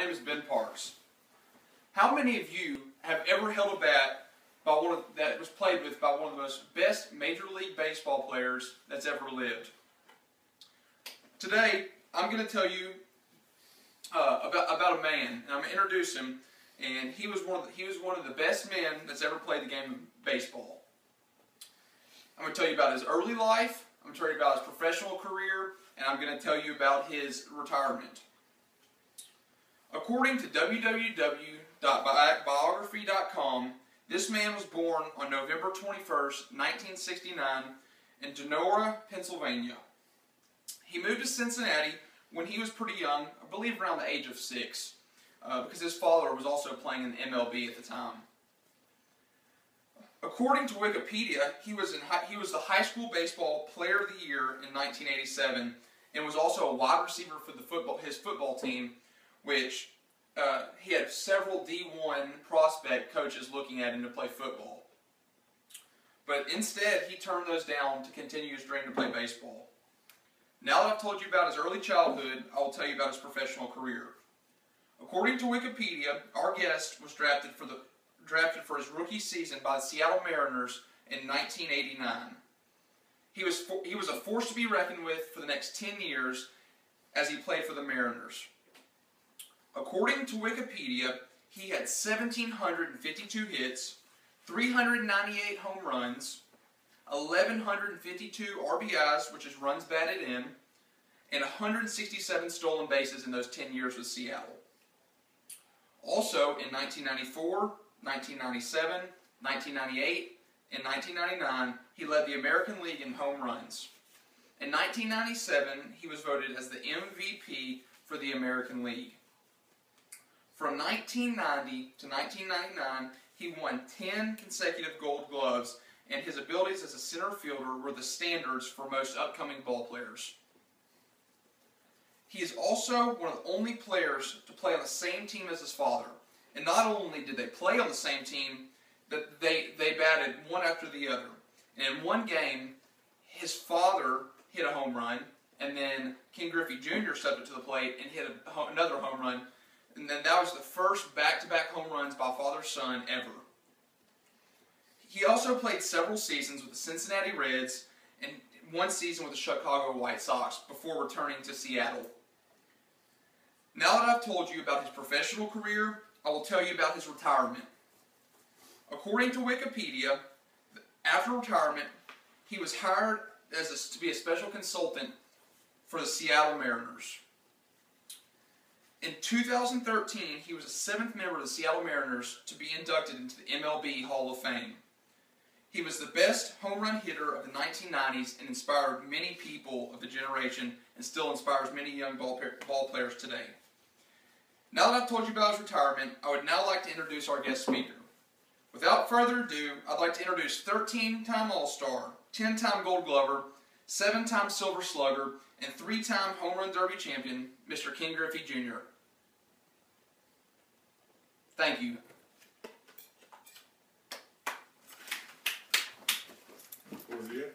name is Ben Parks. How many of you have ever held a bat that was played with by one of the most best Major League Baseball players that's ever lived? Today, I'm going to tell you about a man, and I'm going to introduce him. And he was one of the best men that's ever played the game of baseball. I'm going to tell you about his early life. I'm going to tell you about his professional career, and I'm going to tell you about his retirement. According to www.biography.com, this man was born on November 21st, 1969 in Donora, Pennsylvania. He moved to Cincinnati when he was pretty young, I believe around the age of 6, because his father was also playing in the MLB at the time. According to Wikipedia, he was the high school baseball player of the year in 1987, and was also a wide receiver for his football team, which he had several D1 prospect coaches looking at him to play football. But instead, he turned those down to continue his dream to play baseball. Now that I've told you about his early childhood, I will tell you about his professional career. According to Wikipedia, our guest was drafted for his rookie season by the Seattle Mariners in 1989. He was a force to be reckoned with for the next 10 years as he played for the Mariners. According to Wikipedia, he had 1,752 hits, 398 home runs, 1,152 RBIs, which is runs batted in, and 167 stolen bases in those 10 years with Seattle. Also, in 1994, 1997, 1998, and 1999, he led the American League in home runs. In 1997, he was voted as the MVP for the American League. From 1990 to 1999, he won 10 consecutive Gold Gloves, and his abilities as a center fielder were the standards for most upcoming ball players. He is also one of the only players to play on the same team as his father. And not only did they play on the same team, but they batted one after the other. And in one game, his father hit a home run, and then Ken Griffey Jr. stepped up to the plate and hit another home run. And then that was the first back-to-back home runs by father-son ever. He also played several seasons with the Cincinnati Reds and one season with the Chicago White Sox before returning to Seattle. Now that I've told you about his professional career, I will tell you about his retirement. According to Wikipedia, after retirement, he was hired to be a special consultant for the Seattle Mariners. In 2013, he was the 7th member of the Seattle Mariners to be inducted into the MLB Hall of Fame. He was the best home run hitter of the 1990s and inspired many people of the generation and still inspires many young ball players today. Now that I've told you about his retirement, I would now like to introduce our guest speaker. Without further ado, I'd like to introduce 13-time All-Star, 10-time Gold Glover, 7-time Silver Slugger, and 3-time Home Run Derby champion, Mr. Ken Griffey Jr. Thank you. Bom dia.